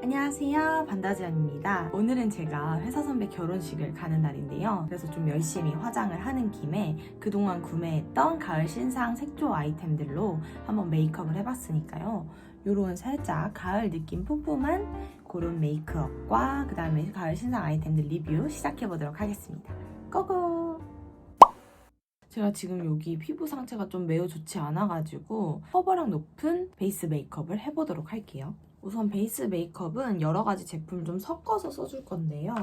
안녕하세요, 반다지연입니다. 오늘은 제가 회사 선배 결혼식을 가는 날인데요. 그래서 좀 열심히 화장을 하는 김에 그동안 구매했던 가을 신상 색조 아이템들로 한번 메이크업을 해봤으니까요. 요런 살짝 가을 느낌 뿜뿜한 그런 메이크업과 그 다음에 가을 신상 아이템들 리뷰 시작해보도록 하겠습니다. 고고! 제가 지금 여기 피부 상태가 좀 매우 좋지 않아가지고 커버력 높은 베이스 메이크업을 해보도록 할게요. 우선 베이스 메이크업은 여러 가지 제품 좀 섞어서 써줄 건데요.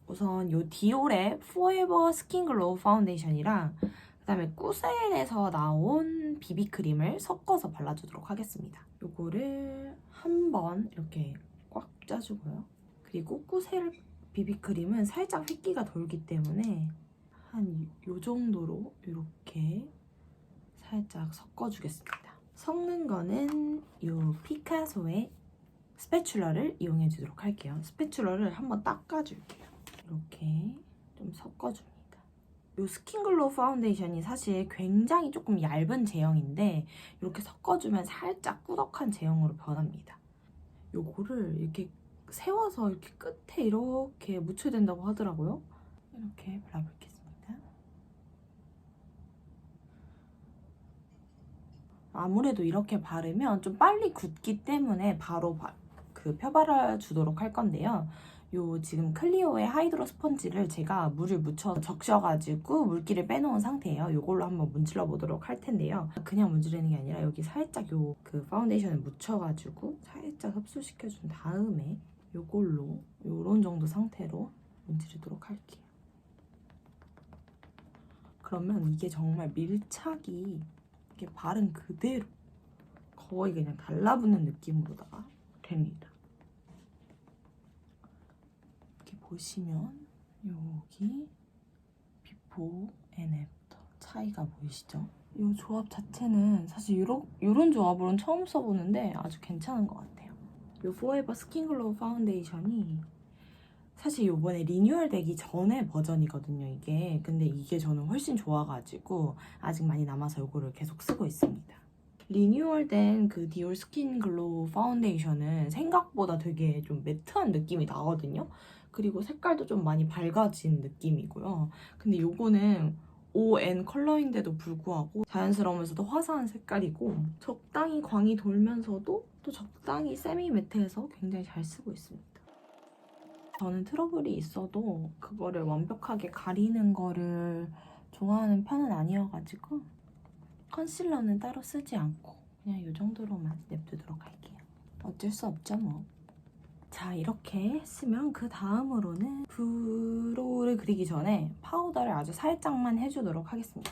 우선 이 디올의 포에버 스킨 글로우 파운데이션이랑 그다음에 꾸셀에서 나온 비비크림을 섞어서 발라주도록 하겠습니다. 요거를 한번 이렇게 꽉 짜주고요. 그리고 꾸셀 비비크림은 살짝 획기가 돌기 때문에 한 요 정도로 이렇게 살짝 섞어주겠습니다. 섞는 거는 요 피카소의 스패츌러를 이용해 주도록 할게요. 스패츌러를 한번 닦아줄게요. 이렇게 좀 섞어줍니다. 이 스킨글로우 파운데이션이 사실 굉장히 조금 얇은 제형인데 이렇게 섞어주면 살짝 꾸덕한 제형으로 변합니다. 요거를 이렇게 세워서 이렇게 끝에 이렇게 묻혀야 된다고 하더라고요. 이렇게 발라볼겠습니다. 아무래도 이렇게 바르면 좀 빨리 굳기 때문에 바로 펴발라 주도록 할 건데요. 요 지금 클리오의 하이드로 스펀지를 제가 물을 묻혀 적셔가지고 물기를 빼놓은 상태예요. 요걸로 한번 문질러 보도록 할 텐데요. 그냥 문지르는 게 아니라 여기 살짝 요 그 파운데이션을 묻혀가지고 살짝 흡수시켜준 다음에 요걸로 요런 정도 상태로 문지르도록 할게요. 그러면 이게 정말 밀착이 이렇게 바른 그대로 거의 그냥 달라붙는 느낌으로다가 됩니다. 이렇게 보시면 여기 비포 앤 애프터 차이가 보이시죠? 이 조합 자체는 사실 이런 조합으로는 처음 써보는데 아주 괜찮은 것 같아요. 이 포에버 스킨글로우 파운데이션이 사실 이번에 리뉴얼 되기 전에 버전이거든요, 이게. 근데 이게 저는 훨씬 좋아가지고 아직 많이 남아서 이거를 계속 쓰고 있습니다. 리뉴얼된 그 디올 스킨 글로우 파운데이션은 생각보다 되게 좀 매트한 느낌이 나거든요. 그리고 색깔도 좀 많이 밝아진 느낌이고요. 근데 요거는 ON 컬러인데도 불구하고 자연스러우면서도 화사한 색깔이고 적당히 광이 돌면서도 또 적당히 세미 매트해서 굉장히 잘 쓰고 있습니다. 저는 트러블이 있어도 그거를 완벽하게 가리는 거를 좋아하는 편은 아니어가지고 컨실러는 따로 쓰지 않고 그냥 이 정도로만 냅두도록 할게요. 어쩔 수 없죠 뭐. 자, 이렇게 했으면 그 다음으로는 브로우를 그리기 전에 파우더를 아주 살짝만 해주도록 하겠습니다.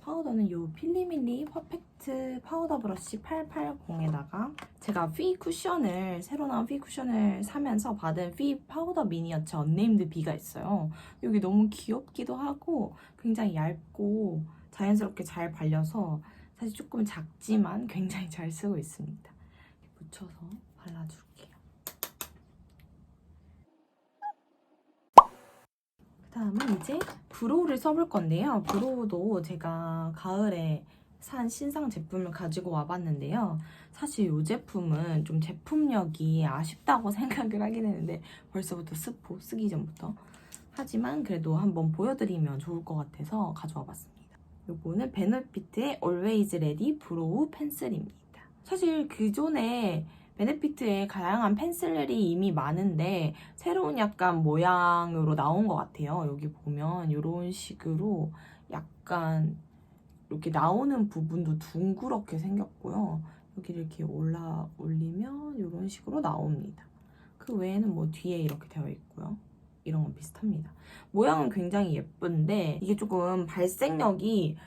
파우더는 이 필리밀리 퍼펙트 파우더 브러쉬 880에다가 제가 피 쿠션을 새로 나온 피 쿠션을 사면서 받은 피 파우더 미니어처 언네임드 B가 있어요. 여기 너무 귀엽기도 하고 굉장히 얇고 자연스럽게 잘 발려서 사실 조금 작지만 굉장히 잘 쓰고 있습니다. 이렇게 묻혀서 발라줄게요. 다음은 이제 브로우를 써볼 건데요. 브로우도 제가 가을에 산 신상 제품을 가지고 와봤는데요. 사실 이 제품은 좀 제품력이 아쉽다고 생각을 하긴 했는데 벌써부터 스포 쓰기 전부터. 하지만 그래도 한번 보여드리면 좋을 것 같아서 가져와 봤습니다. 이거는 베네피트의 Always Ready 브로우 펜슬입니다. 사실 그전에 베네피트에 다양한 펜슬들이 이미 많은데 새로운 약간 모양으로 나온 것 같아요. 여기 보면 이런 식으로 약간 이렇게 나오는 부분도 둥그렇게 생겼고요. 여기를 이렇게 올리면 이런 식으로 나옵니다. 그 외에는 뭐 뒤에 이렇게 되어 있고요. 이런 건 비슷합니다. 모양은 굉장히 예쁜데 이게 조금 발색력이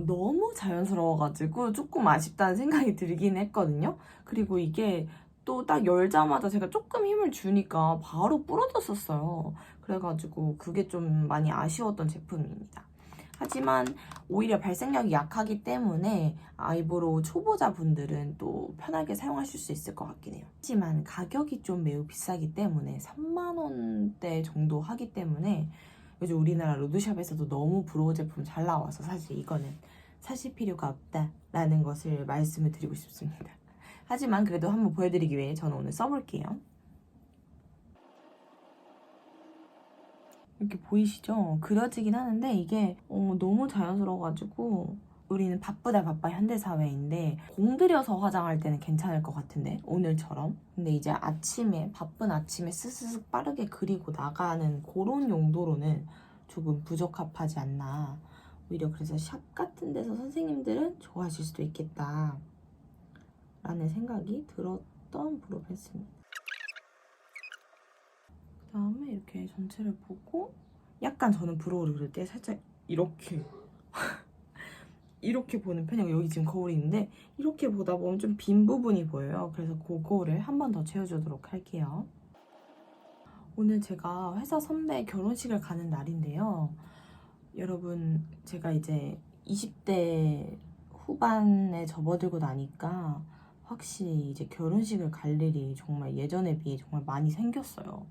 너무 자연스러워가지고 조금 아쉽다는 생각이 들긴 했거든요. 그리고 이게 또 딱 열자마자 제가 조금 힘을 주니까 바로 부러졌었어요. 그래가지고 그게 좀 많이 아쉬웠던 제품입니다. 하지만 오히려 발색력이 약하기 때문에 아이브로우 초보자분들은 또 편하게 사용하실 수 있을 것 같긴 해요. 하지만 가격이 좀 매우 비싸기 때문에 3만 원대 정도 하기 때문에 요즘 우리나라 로드샵에서도 너무 브로우 제품 잘 나와서 사실 이거는 사실 필요가 없다라는 것을 말씀을 드리고 싶습니다. 하지만 그래도 한번 보여드리기 위해 저는 오늘 써볼게요. 이렇게 보이시죠? 그려지긴 하는데 이게 너무 자연스러워가지고 우리는 바쁘다 바빠 현대사회인데 공들여서 화장할 때는 괜찮을 것 같은데 오늘처럼. 근데 이제 아침에 바쁜 아침에 스스슥 빠르게 그리고 나가는 그런 용도로는 조금 부적합하지 않나. 오히려 그래서 샵 같은 데서 선생님들은 좋아하실 수도 있겠다 라는 생각이 들었던 브로우했습니다. 그 다음에 이렇게 전체를 보고 약간 저는 브로우를 그릴 때 살짝 이렇게 이렇게 보는 편이고 여기 지금 거울이 있는데 이렇게 보다 보면 좀 빈 부분이 보여요. 그래서 그거를 한 번 더 채워주도록 할게요. 오늘 제가 회사 선배 결혼식을 가는 날인데요. 여러분 제가 이제 20대 후반에 접어들고 나니까 확실히 이제 결혼식을 갈 일이 정말 예전에 비해 정말 많이 생겼어요.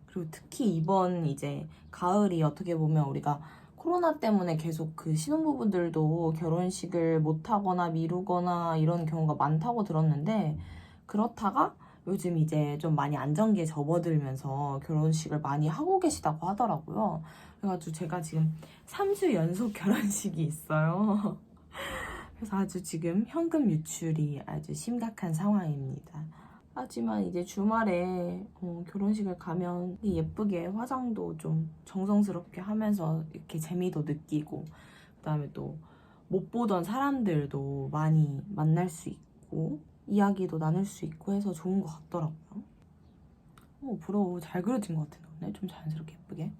그리고 특히 이번 이제 가을이 어떻게 보면 우리가 코로나 때문에 계속 그 신혼부부들도 결혼식을 못하거나 미루거나 이런 경우가 많다고 들었는데 그렇다가 요즘 이제 좀 많이 안정기에 접어들면서 결혼식을 많이 하고 계시다고 하더라고요. 그래가지고 제가 지금 3주 연속 결혼식이 있어요. 그래서 아주 지금 현금 유출이 아주 심각한 상황입니다. 하지만 이제 주말에 결혼식을 가면 예쁘게 화장도 좀 정성스럽게 하면서 이렇게 재미도 느끼고 그다음에 또 못 보던 사람들도 많이 만날 수 있고 이야기도 나눌 수 있고 해서 좋은 것 같더라고요. 브로우 잘 그려진 것 같아요. 오늘 좀 자연스럽게 예쁘게.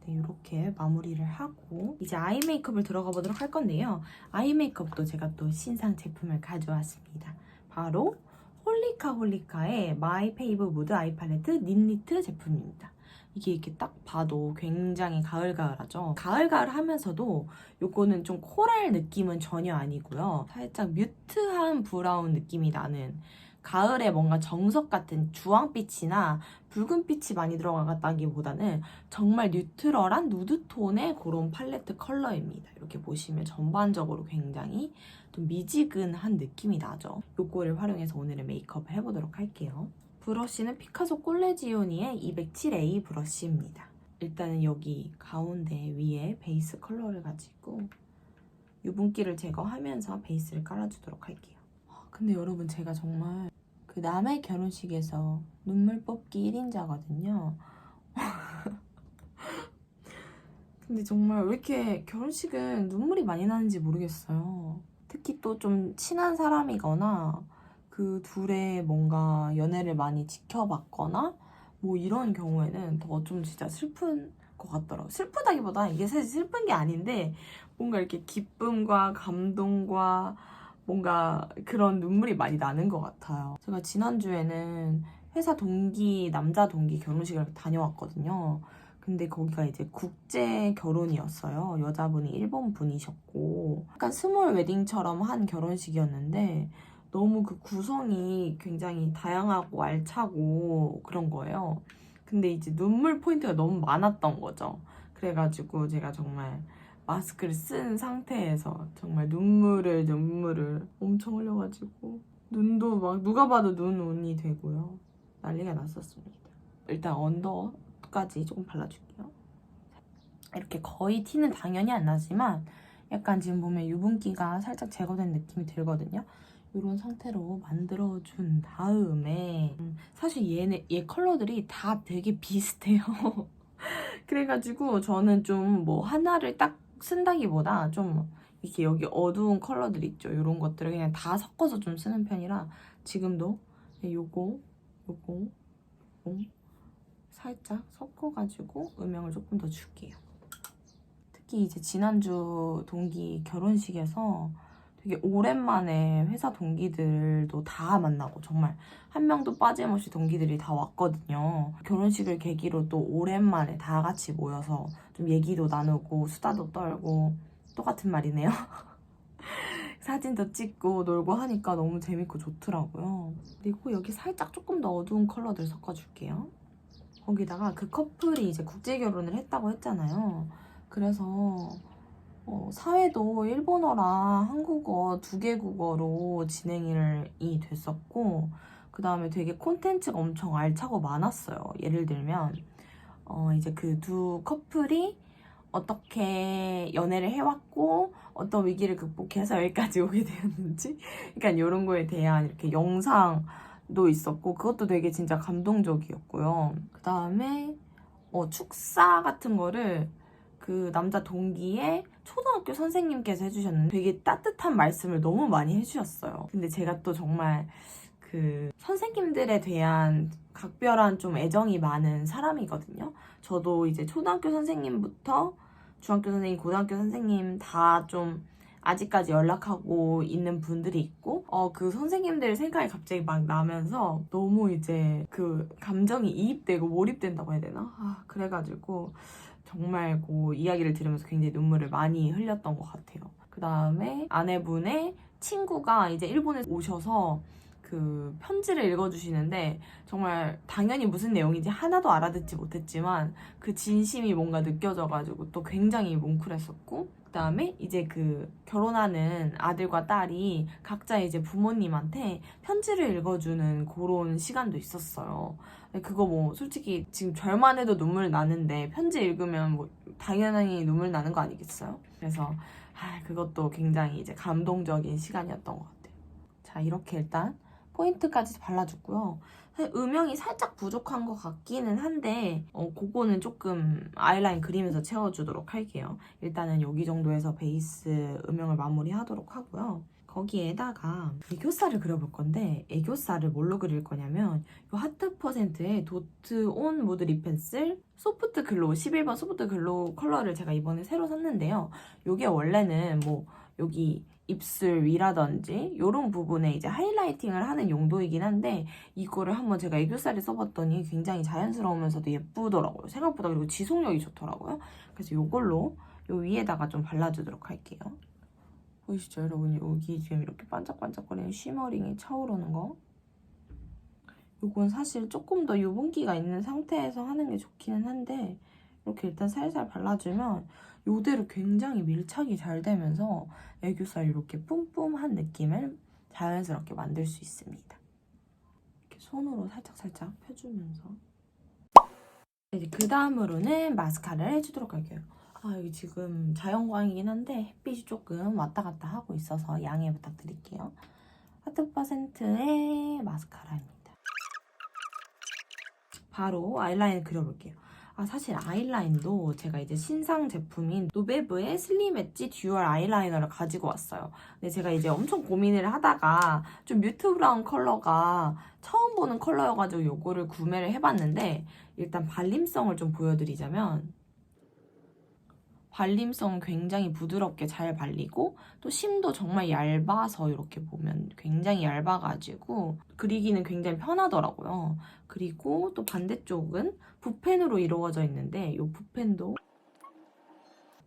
네, 이렇게 마무리를 하고 이제 아이 메이크업을 들어가 보도록 할 건데요. 아이 메이크업도 제가 또 신상 제품을 가져왔습니다. 바로 홀리카홀리카의 마이 페이브 무드 아이 팔레트 닛니트 제품입니다. 이게 이렇게 딱 봐도 굉장히 가을가을하죠. 가을가을 하면서도 요거는 좀 코랄 느낌은 전혀 아니고요. 살짝 뮤트한 브라운 느낌이 나는 가을에 뭔가 정석 같은 주황빛이나 붉은빛이 많이 들어갔다기보다는 정말 뉴트럴한 누드톤의 그런 팔레트 컬러입니다. 이렇게 보시면 전반적으로 굉장히 좀 미지근한 느낌이 나죠. 요거를 활용해서 오늘은 메이크업을 해보도록 할게요. 브러쉬는 피카소 콜레지오니의 207A 브러쉬입니다. 일단은 여기 가운데 위에 베이스 컬러를 가지고 유분기를 제거하면서 베이스를 깔아주도록 할게요. 근데 여러분 제가 정말 그 남의 결혼식에서 눈물 뽑기 1인자거든요. 근데 정말 왜 이렇게 결혼식은 눈물이 많이 나는지 모르겠어요. 특히 또 좀 친한 사람이거나 그 둘의 뭔가 연애를 많이 지켜봤거나 뭐 이런 경우에는 더 좀 진짜 슬픈 것 같더라고요. 슬프다기보다 이게 사실 슬픈 게 아닌데 뭔가 이렇게 기쁨과 감동과 뭔가 그런 눈물이 많이 나는 것 같아요. 제가 지난주에는 회사 동기, 남자 동기 결혼식을 다녀왔거든요. 근데 거기가 이제 국제 결혼이었어요. 여자분이 일본 분이셨고 약간 스몰 웨딩처럼 한 결혼식이었는데 너무 그 구성이 굉장히 다양하고 알차고 그런 거예요. 근데 이제 눈물 포인트가 너무 많았던 거죠. 그래가지고 제가 정말 마스크를 쓴 상태에서 정말 눈물을 엄청 흘려가지고 눈도 막 누가 봐도 눈온이 되고요. 난리가 났었습니다. 일단 언더까지 조금 발라줄게요. 이렇게 거의 티는 당연히 안 나지만 약간 지금 보면 유분기가 살짝 제거된 느낌이 들거든요. 이런 상태로 만들어준 다음에 사실 얘 컬러들이 다 되게 비슷해요. 그래가지고 저는 좀 뭐 하나를 딱 쓴다기보다 좀 이렇게 여기 어두운 컬러들 있죠. 이런 것들을 그냥 다 섞어서 좀 쓰는 편이라 지금도 요거 살짝 섞어가지고 음영을 조금 더 줄게요. 특히 이제 지난주 동기 결혼식에서 되게 오랜만에 회사 동기들도 다 만나고 정말 한 명도 빠짐없이 동기들이 다 왔거든요. 결혼식을 계기로 또 오랜만에 다 같이 모여서 좀 얘기도 나누고 수다도 떨고 똑같은 말이네요. 사진도 찍고 놀고 하니까 너무 재밌고 좋더라고요. 그리고 여기 살짝 조금 더 어두운 컬러들 섞어줄게요. 거기다가 그 커플이 이제 국제 결혼을 했다고 했잖아요. 그래서 사회도 일본어랑 한국어 두 개 국어로 진행이 됐었고, 그 다음에 되게 콘텐츠가 엄청 알차고 많았어요. 예를 들면 이제 그 두 커플이 어떻게 연애를 해왔고 어떤 위기를 극복해서 여기까지 오게 되었는지, 그러니까 이런 거에 대한 이렇게 영상도 있었고, 그것도 되게 진짜 감동적이었고요. 그 다음에 축사 같은 거를 그 남자 동기의 초등학교 선생님께서 해주셨는데 되게 따뜻한 말씀을 너무 많이 해주셨어요. 근데 제가 또 정말 그 선생님들에 대한 각별한 좀 애정이 많은 사람이거든요. 저도 이제 초등학교 선생님부터 중학교 선생님, 고등학교 선생님 다 좀 아직까지 연락하고 있는 분들이 있고, 그 선생님들 생각이 갑자기 막 나면서 너무 이제 그 감정이 이입되고 몰입된다고 해야 되나? 그래가지고 정말 그 이야기를 들으면서 굉장히 눈물을 많이 흘렸던 것 같아요. 그 다음에 아내분의 친구가 이제 일본에 오셔서 그 편지를 읽어주시는데, 정말 당연히 무슨 내용인지 하나도 알아듣지 못했지만 그 진심이 뭔가 느껴져가지고 또 굉장히 뭉클했었고, 그 다음에 이제 그 결혼하는 아들과 딸이 각자 이제 부모님한테 편지를 읽어주는 그런 시간도 있었어요. 그거 뭐 솔직히 지금 절만 해도 눈물 나는데 편지 읽으면 뭐 당연히 눈물 나는 거 아니겠어요? 그래서 그것도 굉장히 이제 감동적인 시간이었던 것 같아요. 자, 이렇게 일단 포인트까지 발라줬고요. 사실 음영이 살짝 부족한 것 같기는 한데 그거는 조금 아이라인 그리면서 채워주도록 할게요. 일단은 여기 정도에서 베이스 음영을 마무리하도록 하고요. 거기에다가 애교살을 그려볼 건데, 애교살을 뭘로 그릴 거냐면 이 하트 퍼센트의 도트 온 무드 립 펜슬 소프트 글로우 11번 소프트 글로우 컬러를 제가 이번에 새로 샀는데요. 이게 원래는 뭐 여기 입술 위라든지 이런 부분에 이제 하이라이팅을 하는 용도이긴 한데, 이거를 한번 제가 애교살에 써봤더니 굉장히 자연스러우면서도 예쁘더라고요. 생각보다. 그리고 지속력이 좋더라고요. 그래서 이걸로 요 위에다가 좀 발라주도록 할게요. 보이시죠 여러분? 여기 지금 이렇게 반짝반짝거리는 쉬머링이 차오르는 거. 요건 사실 조금 더 유분기가 있는 상태에서 하는 게 좋기는 한데, 이렇게 일단 살살 발라주면 요대로 굉장히 밀착이 잘 되면서 애교살 이렇게 뿜뿜한 느낌을 자연스럽게 만들 수 있습니다. 이렇게 손으로 살짝살짝 펴주면서. 이제 그 다음으로는 마스카라를 해주도록 할게요. 여기 지금 자연광이긴 한데 햇빛이 조금 왔다 갔다 하고 있어서 양해 부탁드릴게요. 하트 퍼센트의 마스카라입니다. 바로 아이라인 그려볼게요. 사실 아이라인도 제가 이제 신상 제품인 노베브의 슬림 엣지 듀얼 아이라이너를 가지고 왔어요. 근데 제가 이제 엄청 고민을 하다가 좀 뮤트 브라운 컬러가 처음 보는 컬러여가지고 요거를 구매를 해봤는데, 일단 발림성을 좀 보여드리자면 발림성은 굉장히 부드럽게 잘 발리고, 또 심도 정말 얇아서 이렇게 보면 굉장히 얇아가지고 그리기는 굉장히 편하더라고요. 그리고 또 반대쪽은 붓펜으로 이루어져 있는데 이 붓펜도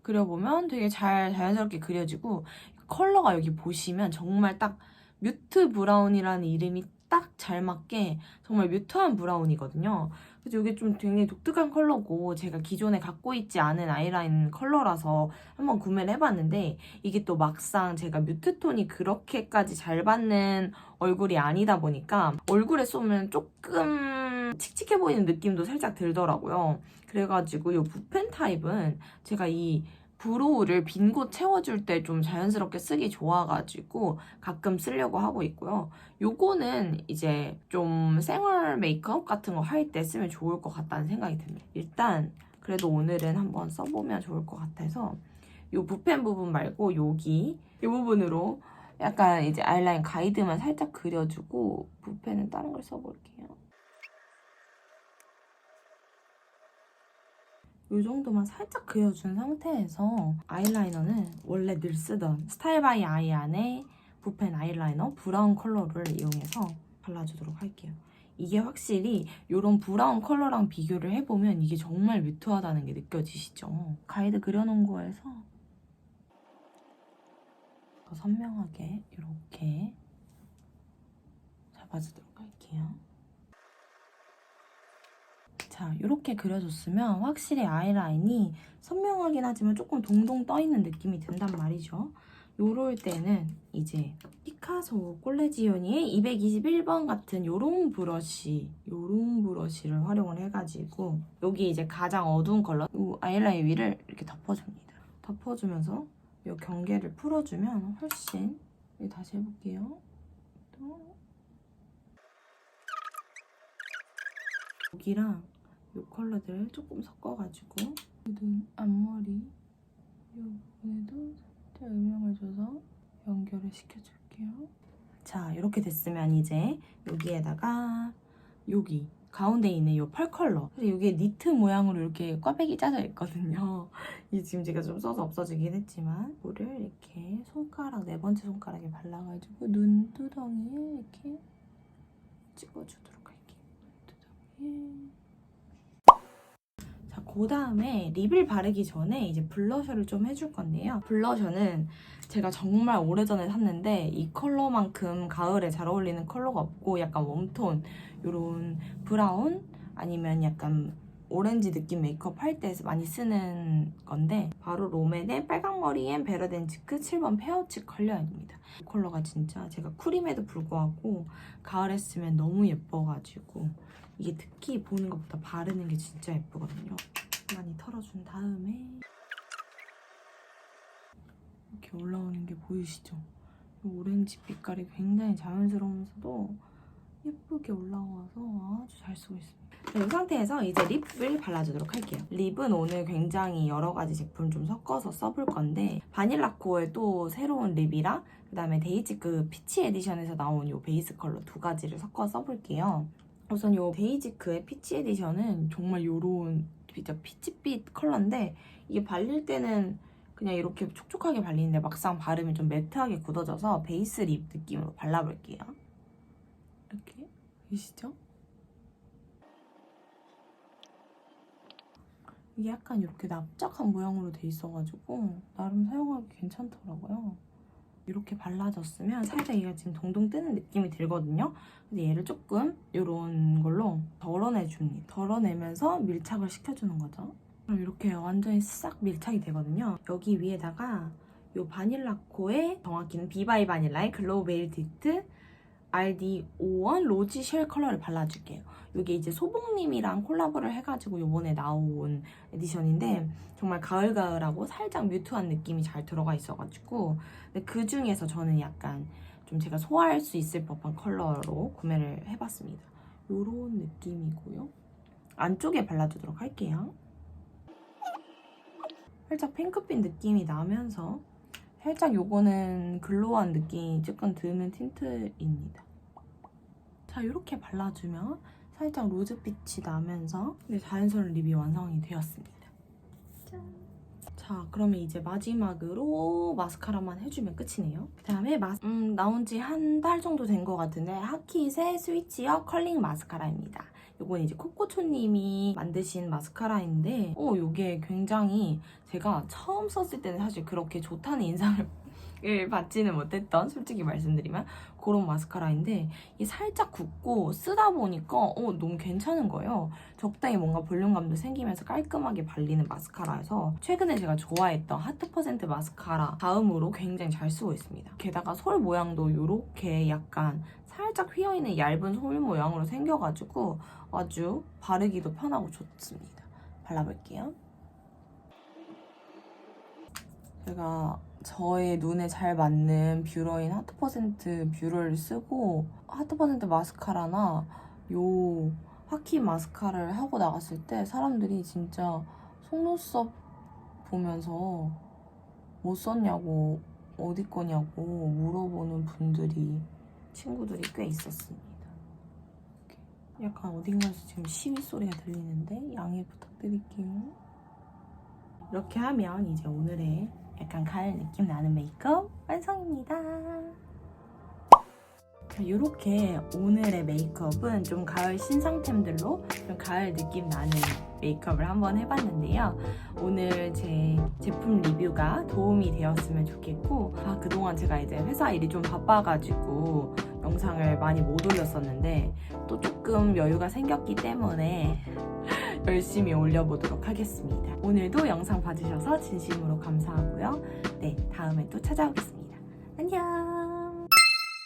그려보면 되게 자연스럽게 그려지고, 컬러가 여기 보시면 정말 딱 뮤트 브라운이라는 이름이 딱 잘 맞게 정말 뮤트한 브라운이거든요. 그래서 이게 좀 굉장히 독특한 컬러고 제가 기존에 갖고 있지 않은 아이라인 컬러라서 한번 구매를 해봤는데, 이게 또 막상 제가 뮤트톤이 그렇게까지 잘 받는 얼굴이 아니다 보니까 얼굴에 쏘면 조금 칙칙해 보이는 느낌도 살짝 들더라고요. 그래가지고 이 붓펜 타입은 제가 이 브로우를 빈 곳 채워줄 때 좀 자연스럽게 쓰기 좋아가지고 가끔 쓰려고 하고 있고요. 요거는 이제 좀 생얼 메이크업 같은 거 할 때 쓰면 좋을 것 같다는 생각이 듭니다. 일단 그래도 오늘은 한번 써보면 좋을 것 같아서 요 붓펜 부분 말고 여기 이 부분으로 약간 이제 아이라인 가이드만 살짝 그려주고 붓펜은 다른 걸 써볼게요. 이 정도만 살짝 그려준 상태에서 아이라이너는 원래 늘 쓰던 스타일 바이 아이안의 붓펜 아이라이너 브라운 컬러를 이용해서 발라주도록 할게요. 이게 확실히 이런 브라운 컬러랑 비교를 해보면 이게 정말 뮤트하다는 게 느껴지시죠? 가이드 그려놓은 거에서 더 선명하게 이렇게 잡아주도록 할게요. 자, 이렇게 그려줬으면 확실히 아이라인이 선명하긴 하지만 조금 동동 떠있는 느낌이 든단 말이죠. 요럴 때는 이제 피카소 콜레지오니의 221번 같은 요런 브러쉬를 활용을 해가지고 여기 이제 가장 어두운 컬러 이 아이라인 위를 이렇게 덮어줍니다. 덮어주면서 요 경계를 풀어주면 훨씬 다시 해볼게요. 또 여기랑 이 컬러들을 조금 섞어가지고 눈 앞머리 이 부분에도 살짝 음영을 줘서 연결을 시켜줄게요. 자, 이렇게 됐으면 이제 여기에다가 여기 가운데 있는 이 펄 컬러, 이게 니트 모양으로 이렇게 꽈배기 짜져 있거든요. 이 지금 제가 좀 써서 없어지긴 했지만 이거를 이렇게 손가락, 네 번째 손가락에 발라가지고 눈두덩이에 이렇게 찍어주도록 할게요. 눈두덩이에. 자, 그 다음에 립을 바르기 전에 이제 블러셔를 좀 해줄 건데요. 블러셔는 제가 정말 오래전에 샀는데 이 컬러만큼 가을에 잘 어울리는 컬러가 없고 약간 웜톤, 요런 브라운 아니면 약간 오렌지 느낌 메이크업 할 때 많이 쓰는 건데 바로 롬앤의 빨강머리엔 베러덴치크 7번 페어치 컬러입니다. 이 컬러가 진짜 제가 쿨임에도 불구하고 가을에 쓰면 너무 예뻐가지고 이게 특히 보는 것보다 바르는 게 진짜 예쁘거든요. 많이 털어준 다음에 이렇게 올라오는 게 보이시죠? 이 오렌지 빛깔이 굉장히 자연스러우면서도 예쁘게 올라와서 아주 잘 쓰고 있습니다. 이 상태에서 이제 립을 발라주도록 할게요. 립은 오늘 굉장히 여러 가지 제품 좀 섞어서 써볼 건데 바닐라코의 또 새로운 립이랑 그다음에 데이지크 피치 에디션에서 나온 이 베이스 컬러 두 가지를 섞어 써볼게요. 우선 이 데이지크의 피치 에디션은 정말 요런 진짜 피치빛 컬러인데 이게 발릴 때는 그냥 이렇게 촉촉하게 발리는데 막상 바르면 좀 매트하게 굳어져서 베이스 립 느낌으로 발라볼게요. 이렇게 보이시죠? 이게 약간 이렇게 납작한 모양으로 돼 있어가지고 나름 사용하기 괜찮더라고요. 이렇게 발라졌으면 살짝 얘가 지금 동동 뜨는 느낌이 들거든요. 그래서 얘를 조금 이런 걸로 덜어내줍니다. 덜어내면서 밀착을 시켜주는 거죠. 그럼 이렇게 완전히 싹 밀착이 되거든요. 여기 위에다가 이 바닐라코의 정확히는 비바이 바닐라의 글로우 베일 틴트 RD51 로지 쉘 컬러를 발라줄게요. 이게 이제 소봉님이랑 콜라보를 해가지고 이번에 나온 에디션인데 정말 가을가을하고 살짝 뮤트한 느낌이 잘 들어가 있어가지고 근데 그 중에서 저는 약간 좀 제가 소화할 수 있을 법한 컬러로 구매를 해봤습니다. 이런 느낌이고요. 안쪽에 발라주도록 할게요. 살짝 핑크빛 느낌이 나면서 살짝 요거는 글로우한 느낌이 조금 드는 틴트입니다. 자, 이렇게 발라주면 살짝 로즈빛이 나면서 자연스러운 립이 완성이 되었습니다. 짠! 자, 그러면 이제 마지막으로 마스카라만 해주면 끝이네요. 그 다음에 나온 지 한 달 정도 된 것 같은데 하킷의 스위치어 컬링 마스카라입니다. 이건 이제 코코초님이 만드신 마스카라인데 이게 굉장히 제가 처음 썼을 때는 사실 그렇게 좋다는 인상을 받지는 못했던, 솔직히 말씀드리면 그런 마스카라인데 이게 살짝 굳고 쓰다 보니까 너무 괜찮은 거예요. 적당히 뭔가 볼륨감도 생기면서 깔끔하게 발리는 마스카라여서 최근에 제가 좋아했던 하트 퍼센트 마스카라 다음으로 굉장히 잘 쓰고 있습니다. 게다가 솔 모양도 이렇게 약간 살짝 휘어있는 얇은 솔 모양으로 생겨가지고 아주 바르기도 편하고 좋습니다. 발라볼게요. 제가 저의 눈에 잘 맞는 뷰러인 하트 퍼센트 뷰러를 쓰고 하트 퍼센트 마스카라나 요 하키 마스카라를 하고 나갔을 때 사람들이 진짜 속눈썹 보면서 뭐 썼냐고 어디 거냐고 물어보는 친구들이 꽤 있었습니다. 약간 어딘가에서 지금 시위 소리가 들리는데 양해 부탁드릴게요. 이렇게 하면 이제 오늘의 약간 가을 느낌 나는 메이크업 완성입니다. 이렇게 오늘의 메이크업은 좀 가을 신상템들로 좀 가을 느낌 나는 메이크업을 한번 해봤는데요. 오늘 제 제품 리뷰가 도움이 되었으면 좋겠고 그동안 제가 이제 회사 일이 좀 바빠가지고 영상을 많이 못 올렸었는데 또 조금 여유가 생겼기 때문에 열심히 올려보도록 하겠습니다. 오늘도 영상 봐주셔서 진심으로 감사하고요. 네, 다음에 또 찾아오겠습니다. 안녕!